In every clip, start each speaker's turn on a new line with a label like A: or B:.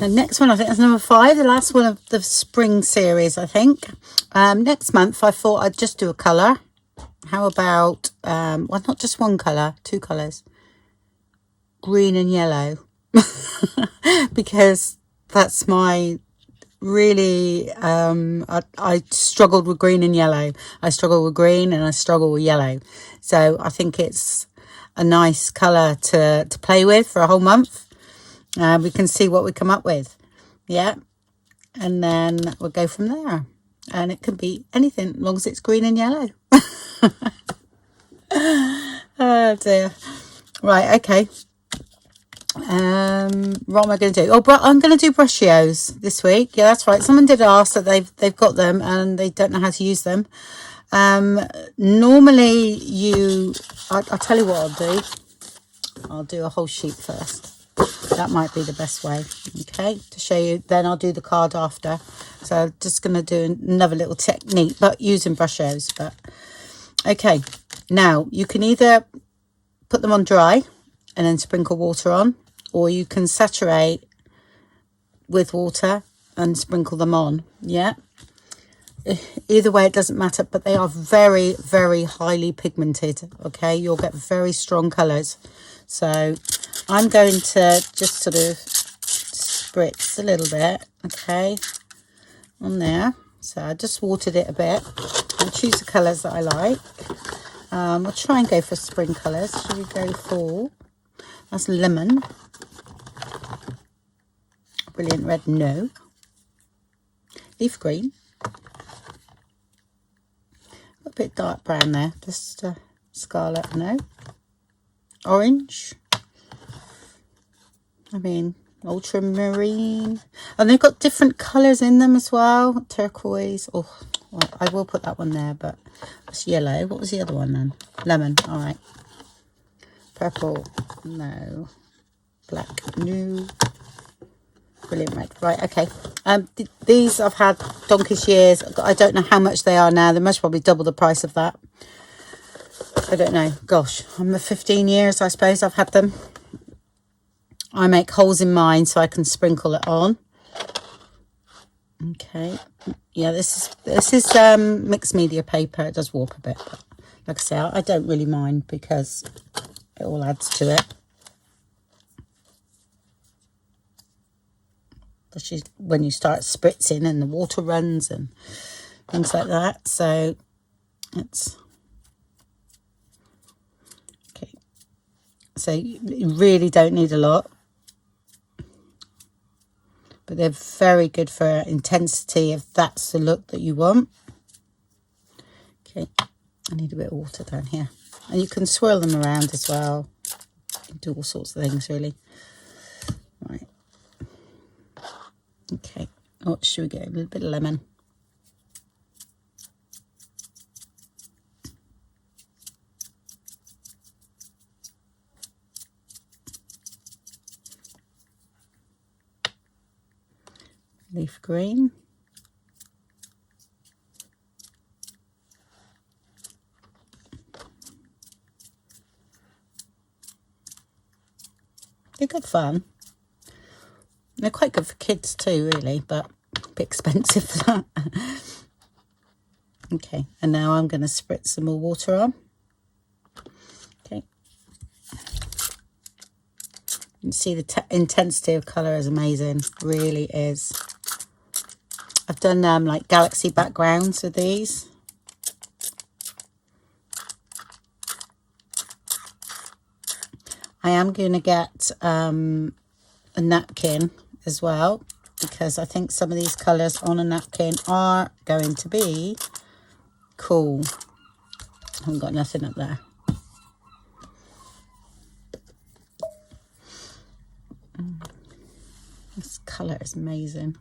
A: The next one, I think, is number 5, the last one of the spring series, I think. Next month, I thought I'd just do a colour. How about, well, not just one colour, 2 colours. Green and yellow. Because that's my really, I struggled with green and yellow. I struggle with green and I struggle with yellow. So I think it's a nice colour to play with for a whole month. We can see what we come up with. Yeah. And then we'll go from there. And it can be anything as long as it's green and yellow. Oh dear. Right, okay. What am I going to do? Oh, I'm going to do Brushios this week. Yeah, that's right. Someone did ask that they've got them and they don't know how to use them. Normally I'll tell you what I'll do. I'll do a whole sheet first. That might be the best way, okay, to show you. Then I'll do the card after. So I'm just going to do another little technique, but using Brushos. But okay, now you can either put them on dry and then sprinkle water on, or you can saturate with water and sprinkle them on. Yeah, either way, it doesn't matter, but they are very, very highly pigmented. Okay, you'll get very strong colors. So I'm going to just sort of spritz a little bit, okay, on there. So I just watered it a bit. I'll choose the colours that I like. We'll try and go for spring colours. Should we go for, that's lemon. Brilliant red, no. Leaf green. A bit dark brown there, just scarlet, no. Orange. I mean, ultramarine. And they've got different colours in them as well. Turquoise. Oh, well, I will put that one there, but it's yellow. What was the other one then? Lemon. All right. Purple. No. Black. No. Brilliant red. Right, okay. These I've had donkey's years. I don't know how much they are now. They must probably double the price of that. I don't know. Gosh, I'm 15 years, I suppose I've had them. I make holes in mine so I can sprinkle it on. Okay. Yeah, this is mixed media paper. It does warp a bit, but like I say, I don't really mind because it all adds to it. Especially when you start spritzing and the water runs and things like that. So it's okay. So you really don't need a lot, but they're very good for intensity if that's the look that you want. Okay, I need a bit of water down here, and you can swirl them around as well. You can do all sorts of things really. Right. Okay, what should we get? A little bit of lemon. Leaf green. They're good fun. They're quite good for kids too, really, but a bit expensive for that. Okay, and now I'm going to spritz some more water on. Okay. You can see the intensity of colour is amazing, really is. I've done like galaxy backgrounds with these. I am going to get a napkin as well, because I think some of these colours on a napkin are going to be cool. I haven't got nothing up there. This colour is amazing.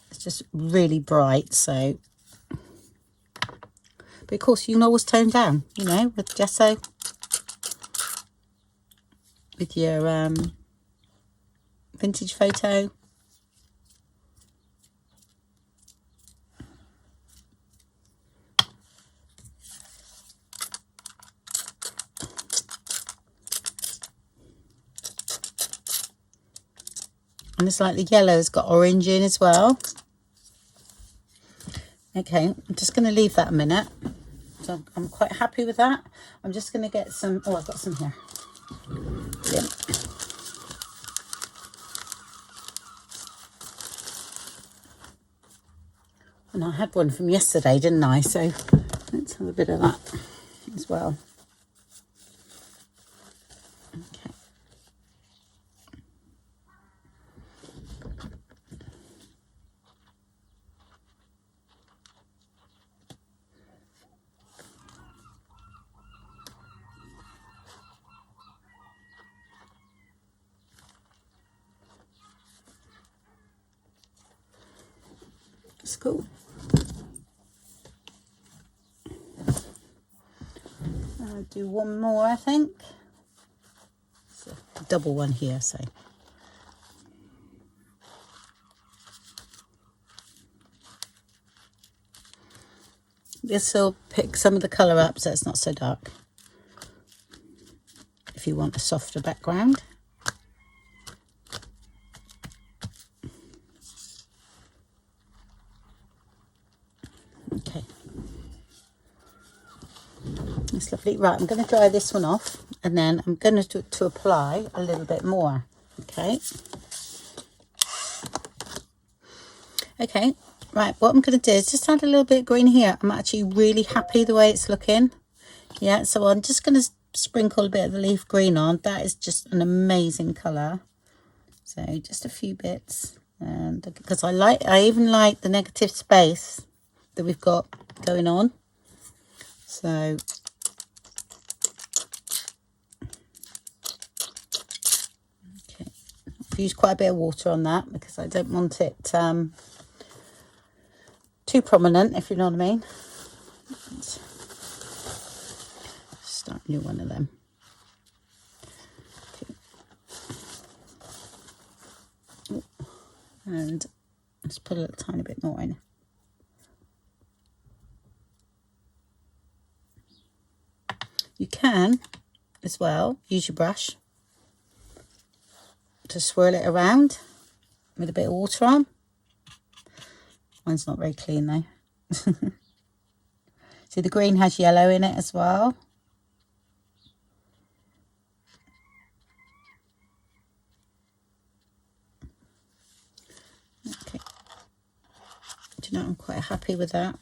A: It's just really bright, so. But of course you can always tone down, you know, with gesso. With your vintage photo. And it's like the yellow's got orange in as well. Okay, I'm just going to leave that a minute. So I'm quite happy with that. I'm just going to get some, oh, I've got some here. Brilliant. And I had one from yesterday, didn't I? So let's have a bit of that as well. Okay. It's cool. I'll do one more, I think. It's a double one here, so. This will pick some of the colour up so it's not so dark. If you want a softer background. Okay. That's lovely. Right, I'm going to dry this one off and then I'm going to apply a little bit more. Okay. Okay. Right, what I'm going to do is just add a little bit of green here. I'm actually really happy the way it's looking. Yeah, so I'm just going to sprinkle a bit of the leaf green on. That is just an amazing colour. So just a few bits. And because I even like the negative space that we've got going on. So okay, I've used quite a bit of water on that because I don't want it too prominent, if you know what I mean. Let's start a new one of them. Okay. And let's put a little tiny bit more in. You can as well use your brush to swirl it around with a bit of water on. Mine's not very clean though. See, the green has yellow in it as well. Okay. Do you know, I'm quite happy with that.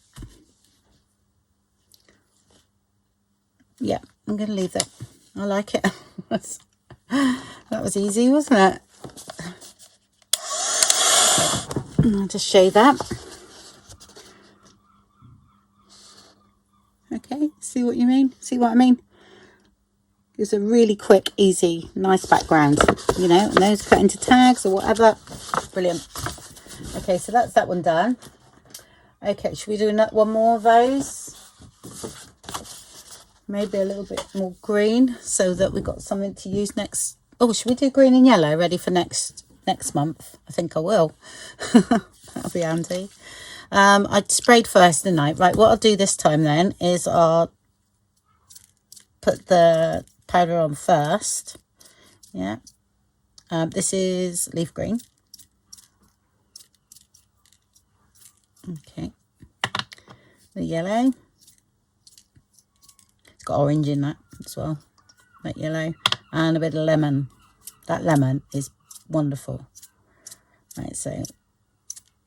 A: Yeah, I'm going to leave that. I like it. That was easy, wasn't it? I'll just show you that. Okay, see what you mean? See what I mean? It's a really quick, easy, nice background, you know, and those cut into tags or whatever. Brilliant. Okay, so that's that one done. Okay, should we do one more of those? Maybe a little bit more green so that we've got something to use next. Oh, should we do green and yellow ready for next month? I think I will. That'll be handy. I sprayed first, didn't I? Right, what I'll do this time then is I'll put the powder on first. Yeah. This is leaf green. Okay. The yellow. It's got orange in that as well. That yellow. And a bit of lemon. That lemon is wonderful. Right, so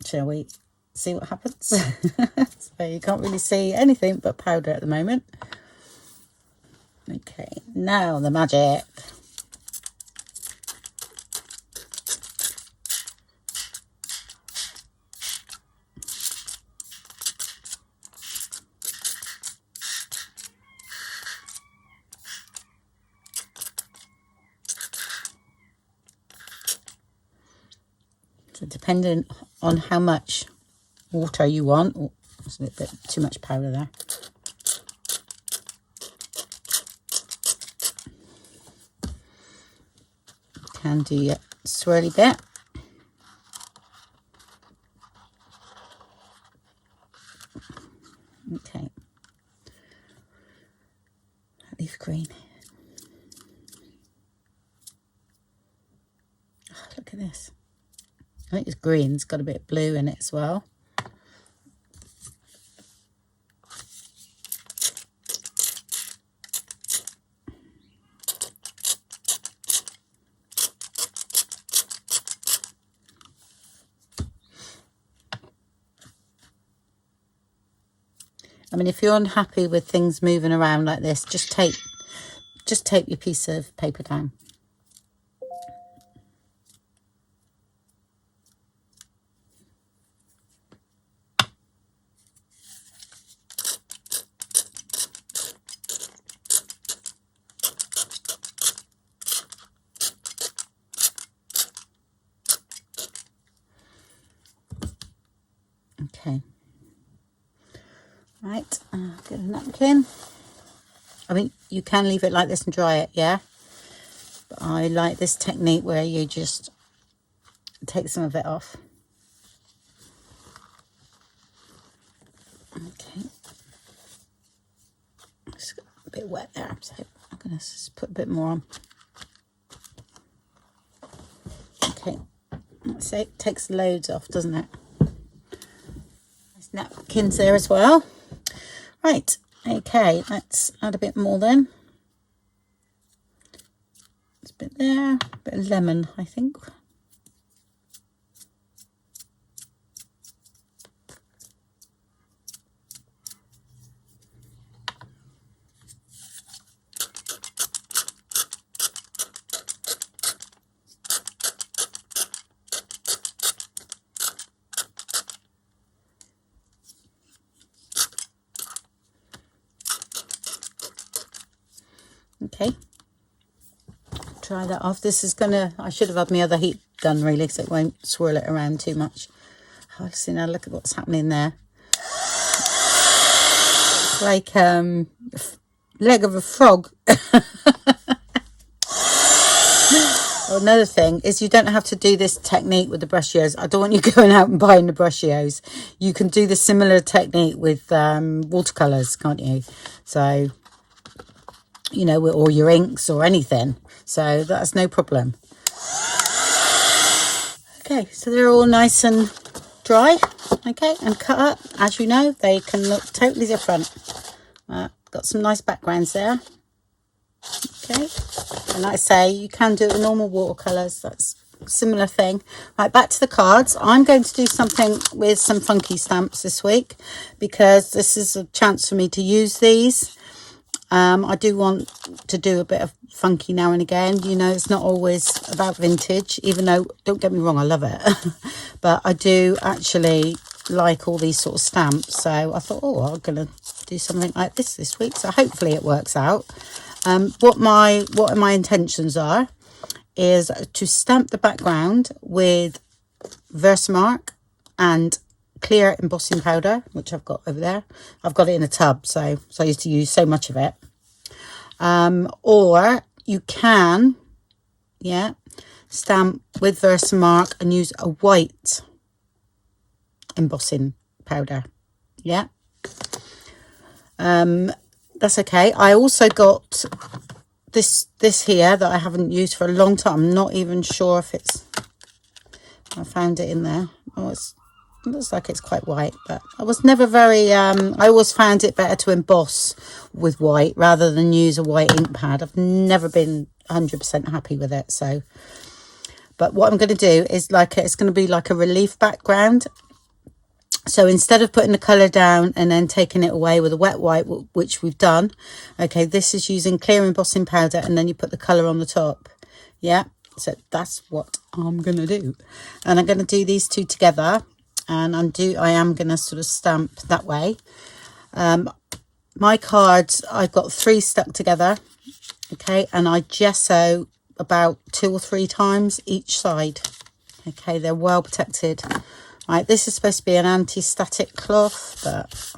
A: shall we see what happens? So you can't really see anything but powder at the moment. Okay, now the magic. So depending on how much water you want, oh, there's a little bit too much powder there. Can do your swirly bit. Okay. Leaf green. Oh, look at this. I think it's green. It's got a bit of blue in it as well. I mean, if you're unhappy with things moving around like this, just tape your piece of paper down. Okay. Right, get a napkin. I mean, you can leave it like this and dry it, yeah? But I like this technique where you just take some of it off. Okay. It's a bit wet there, so I'm going to just put a bit more on. Okay. So it takes loads off, doesn't it? There's napkins there as well. Right, okay, let's add a bit more then. There's a bit there, a bit of lemon, I think. Okay, try that off. This is gonna, I should have had my other heat gun really, so it won't swirl it around too much. Oh, see now, look at what's happening there. It's like leg of a frog. Another thing is you don't have to do this technique with the Brushios. I don't want you going out and buying the Brushios. You can do the similar technique with watercolours, can't you? So, you know, or your inks or anything. So that's no problem. Okay, so they're all nice and dry. Okay, and cut up. As you know, they can look totally different. Got some nice backgrounds there. Okay, and like I say, you can do it with normal watercolours. That's a similar thing. Right, back to the cards. I'm going to do something with some funky stamps this week because this is a chance for me to use these. I do want to do a bit of funky now and again. You know, it's not always about vintage, even though, don't get me wrong, I love it. But I do actually like all these sort of stamps. So I thought, oh, I'm going to do something like this week. So hopefully it works out. What my intentions are is to stamp the background with Versamark and clear embossing powder, which I've got over there. I've got it in a tub, so I used to use so much of it. Or you can, yeah, stamp with Versamark and use a white embossing powder. Yeah. That's okay. I also got this here that I haven't used for a long time. I'm not even sure if it's, I found it in there. Oh, it looks like it's quite white, but I was never very, I always found it better to emboss with white rather than use a white ink pad. I've never been 100% happy with it. So, but what I'm going to do is it's going to be like a relief background. So instead of putting the colour down and then taking it away with a wet white, which we've done, okay, this is using clear embossing powder and then you put the colour on the top. Yeah, so that's what I'm going to do. And I'm going to do these two together. And I am going to sort of stamp that way. My cards, I've got 3 stuck together. Okay, and I gesso about 2 or 3 times each side. Okay, they're well protected. Right, this is supposed to be an anti-static cloth, but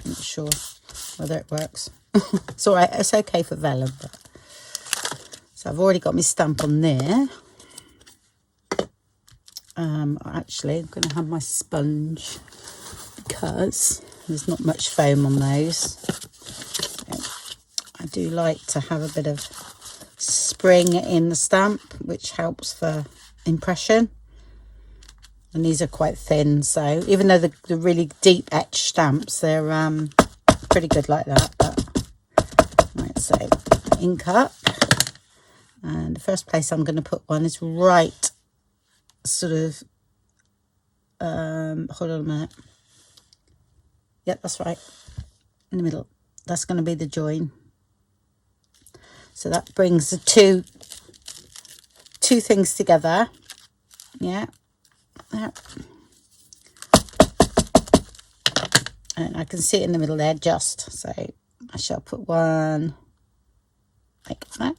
A: I'm not sure whether it works. It's all right, it's okay for vellum. But... So I've already got my stamp on there. Actually, I'm going to have my sponge because there's not much foam on those. I do like to have a bit of spring in the stamp, which helps for impression. and these are quite thin, so even though the really deep etched stamps, they're pretty good like that. But right, so ink up, and the first place I'm going to put one is right sort of hold on a minute. Yep, that's right, in the middle. That's going to be the join. So that brings the two things together. Yeah, and I can see it in the middle there just, so I shall put one like that.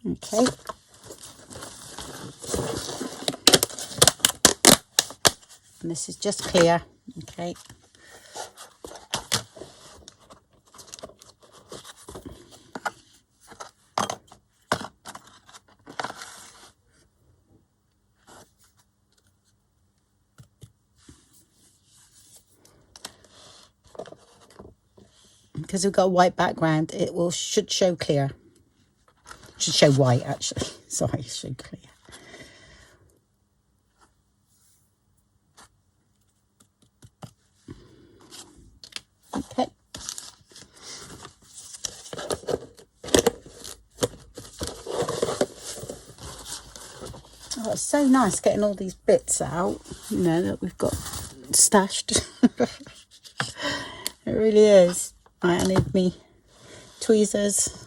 A: Okay, and this is just clear. Okay, because we've got a white background, it should show clear. Should show white actually. Sorry, it should clear. Okay. Oh, it's so nice getting all these bits out, you know, that we've got stashed. It really is. Right, I need me tweezers.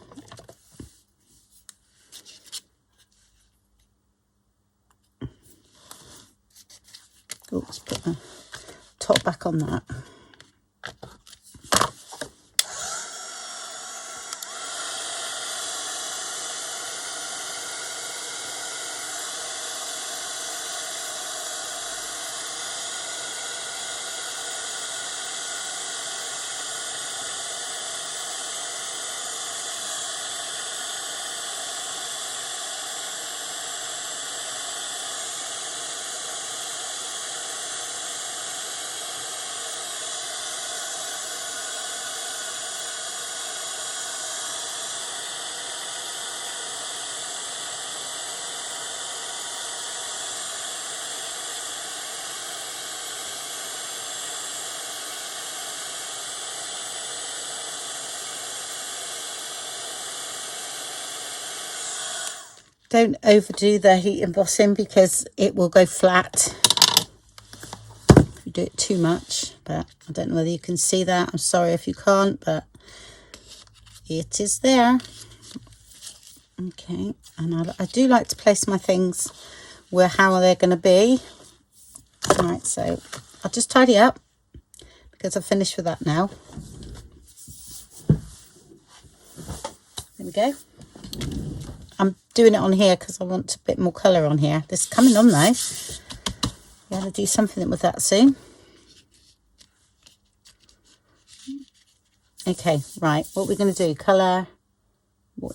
A: Oh, let's put the top back on that. Don't overdo the heat embossing because it will go flat if you do it too much. But I don't know whether you can see that. I'm sorry if you can't, but it is there. Okay, and I do like to place my things where how they're going to be. All right, so I'll just tidy up because I've finished with that now. There we go. I'm doing it on here because I want a bit more colour on here. This is coming on though. We're going to do something with that soon. Okay, right. What we're going to do, colour.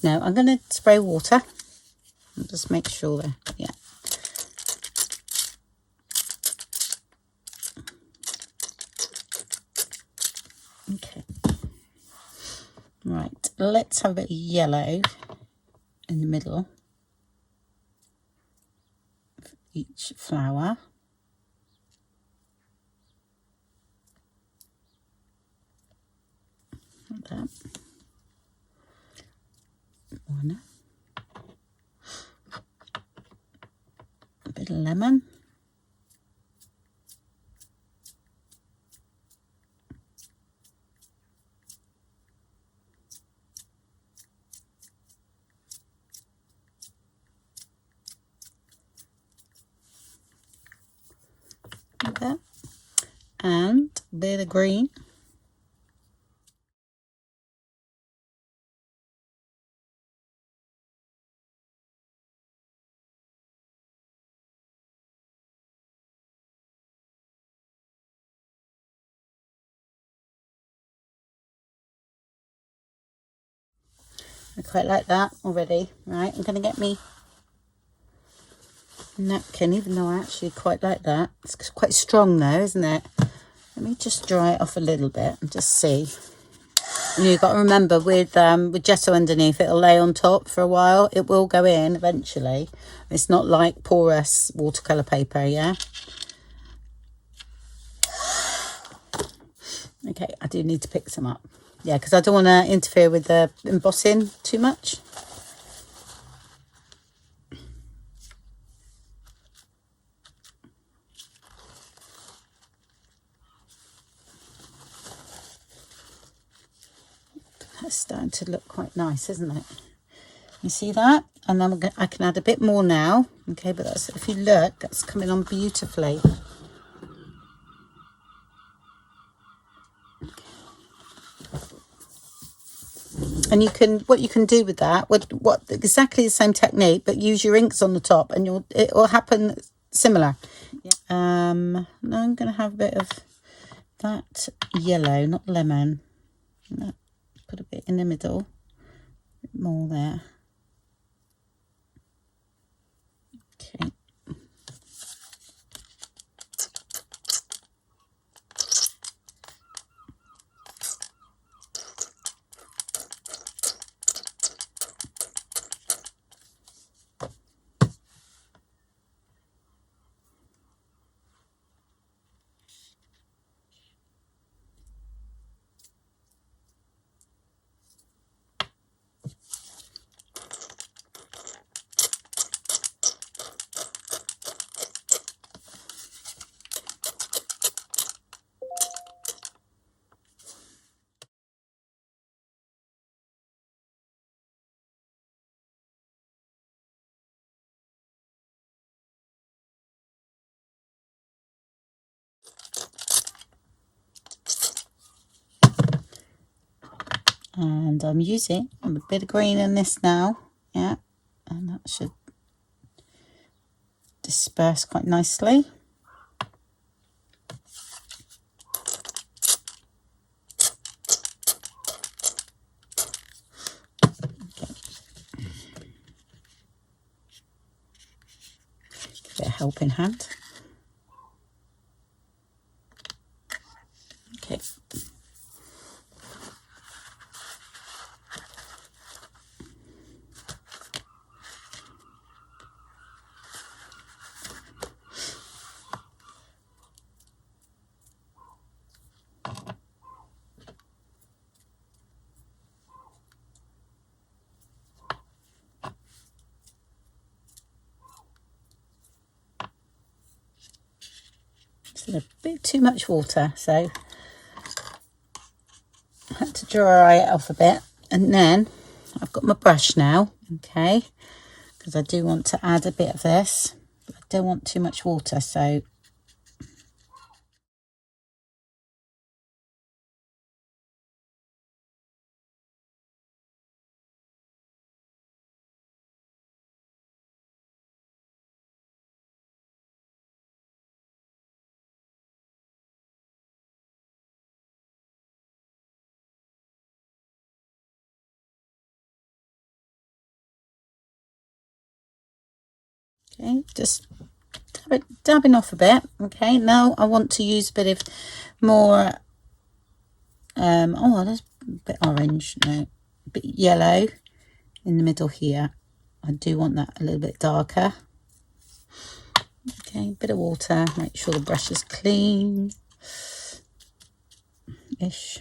A: No, I'm going to spray water. I'll just make sure there. Yeah. Okay. Right. Let's have a bit of yellow in the middle of each flower. Like that. One. A bit of lemon. Like that. And a bit of green. I quite like that already. Right, I'm going to get me napkin, even though I actually quite like that. It's quite strong though, isn't it? Let me just dry it off a little bit and just see. And you've got to remember with gesso underneath, it'll lay on top for a while. It will go in eventually. It's not like porous watercolour paper, yeah? Okay, I do need to pick some up. Yeah, because I don't want to interfere with the embossing too much. That's starting to look quite nice, isn't it? You see that? And then I can add a bit more now. Okay, but that's, if you look, that's coming on beautifully. And you can, what you can do with that, what exactly the same technique, but use your inks on the top, and it will happen similar. Yeah. Now I'm going to have a bit of that yellow, not lemon. Put a bit in the middle, a bit more there. Okay. And I'm using a bit of green in this now, yeah, and that should disperse quite nicely. Give it a helping hand. Okay. It's a bit too much water, so I had to dry it off a bit. And then I've got my brush now, okay, because I do want to add a bit of this, but I don't want too much water, so okay, just dabbing off a bit. Okay, now I want to use a bit of more oh, there's a bit orange, no, a bit yellow in the middle here. I do want that a little bit darker. Okay, bit of water, make sure the brush is clean ish.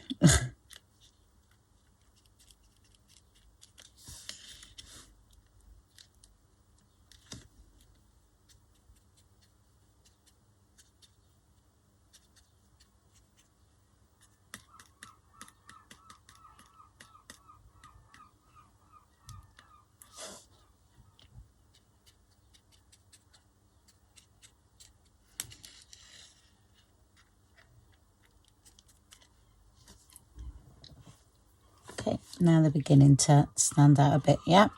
A: Okay, now they're beginning to stand out a bit, yeah.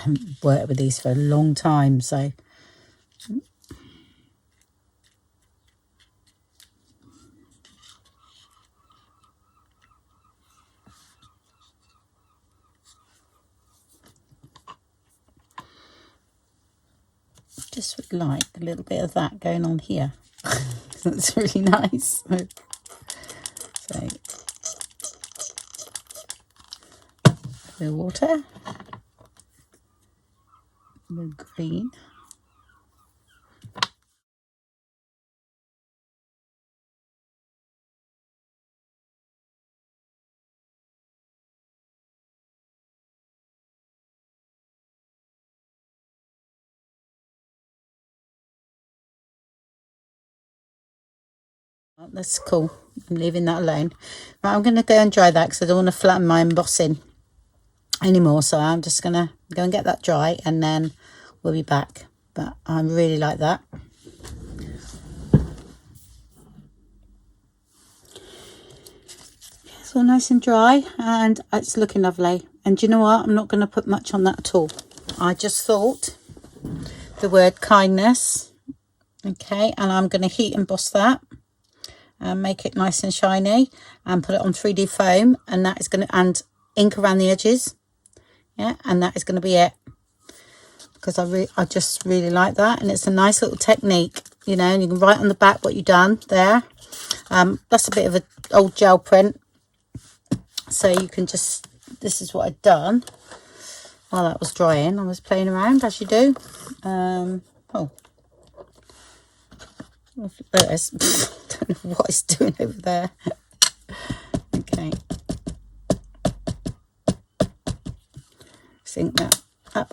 A: haven't worked with these for a long time, so just would like a little bit of that going on here. That's really nice. So the water, the green. Oh, that's cool. I'm leaving that alone. Right, I'm going to go and dry that because I don't want to flatten my embossing anymore. So I'm just going to go and get that dry and then we'll be back. But I really like that. It's all nice and dry and it's looking lovely. And do you know what? I'm not going to put much on that at all. I just thought the word kindness. Okay, and I'm going to heat emboss that and make it nice and shiny and put it on 3D foam, and that is going to, and ink around the edges. Yeah, and that is going to be it, because I just really like that, and it's a nice little technique, you know, and you can write on the back what you've done there. That's a bit of an old gel print, so you can just, this is what I'd done while that was drying. I was playing around as you do. Oh, there it is. Don't know what it's doing over there. Okay, I think that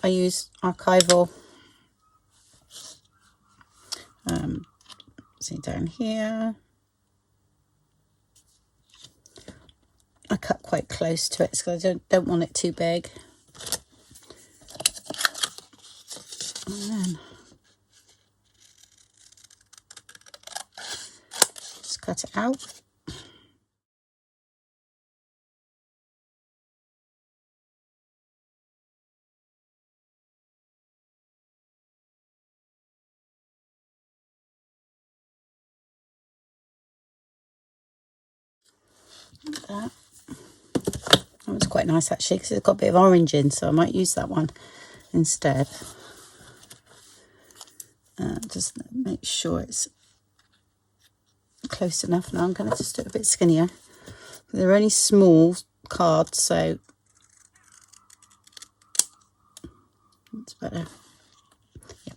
A: I use archival. See down here, I cut quite close to it because I don't want it too big. And then just cut it out. Like that. That was quite nice actually, because it's got a bit of orange in, so I might use that one instead. Just make sure it's close enough. Now I'm going to just do it a bit skinnier. They're only small cards, so it's better. Yep.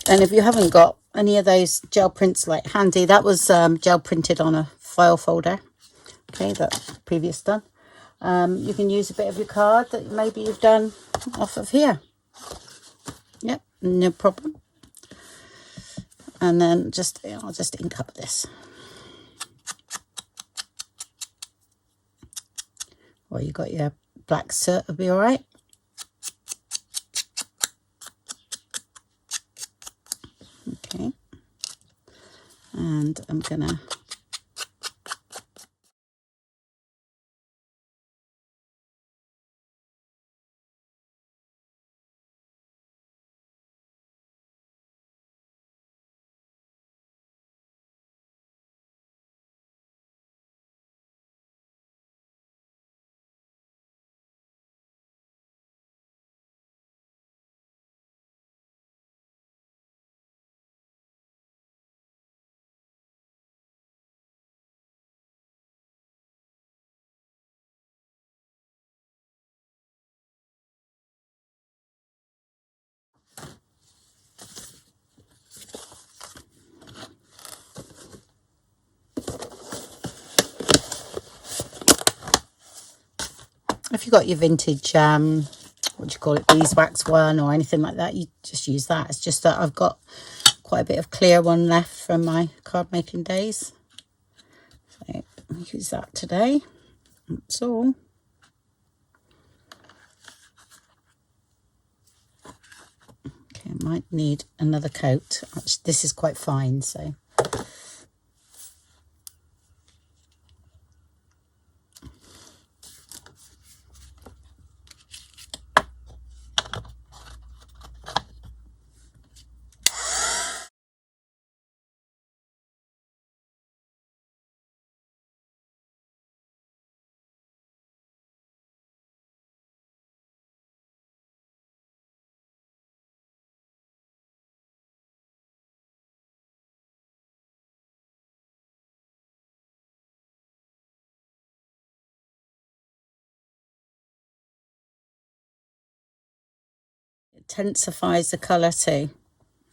A: And if you haven't got any of those gel prints like handy, that was gel printed on a file folder. Okay, that's previous done. You can use a bit of your card that maybe you've done off of here. Yep, no problem. And then I'll just ink up this. Well, you got your black soot, it'll be all right. Okay. And I'm gonna if you've got your vintage what do you call it, beeswax one or anything like that, you just use that. It's just that I've got quite a bit of clear one left from my card making days, so I'll use that today. That's all. Okay, I might need another coat. Actually, this is quite fine, so intensifies the colour too.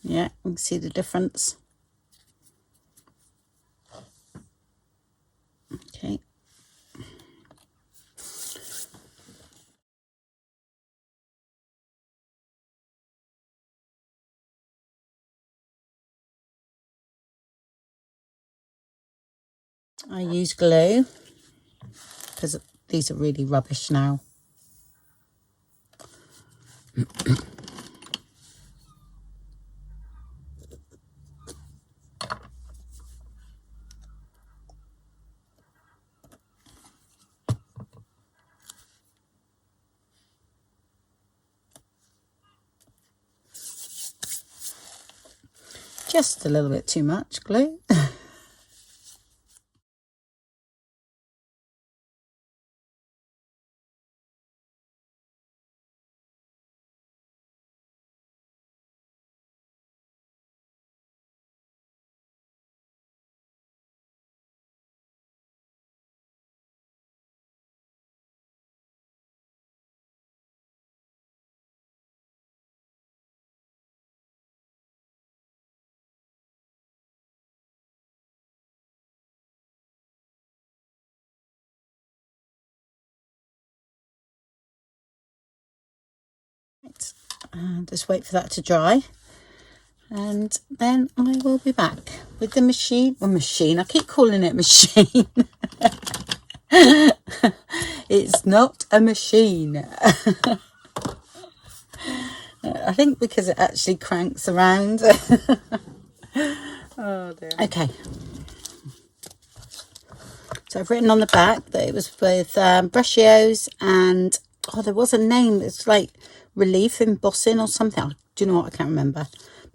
A: Yeah, you can see the difference. Okay. I use glue because these are really rubbish now. Just a little bit too much glue. Right. Just wait for that to dry. And then I will be back with the machine. Well, machine, I keep calling it machine. It's not a machine. I think because it actually cranks around. Oh dear. Okay. So I've written on the back that it was with Brushio's and, oh, there was a name. It's like Relief Embossing or something. Do you know what? I can't remember.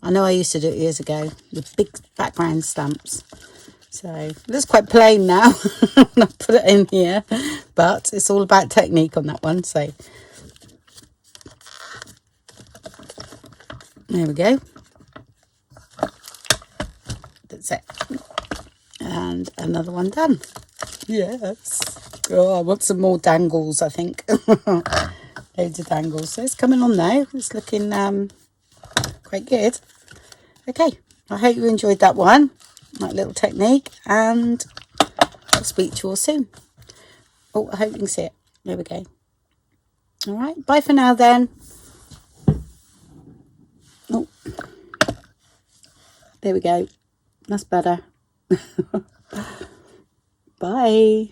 A: I know I used to do it years ago with big background stamps. So it looks quite plain now. I put it in here, but it's all about technique on that one. So there we go. That's it. And another one done. Yes. Oh, I want some more dangles, I think. Loads of dangles. So it's coming on now. It's looking quite good. Okay. I hope you enjoyed that one. That little technique. And I'll speak to you all soon. Oh, I hope you can see it. There we go. All right. Bye for now then. Oh. There we go. That's better. Bye.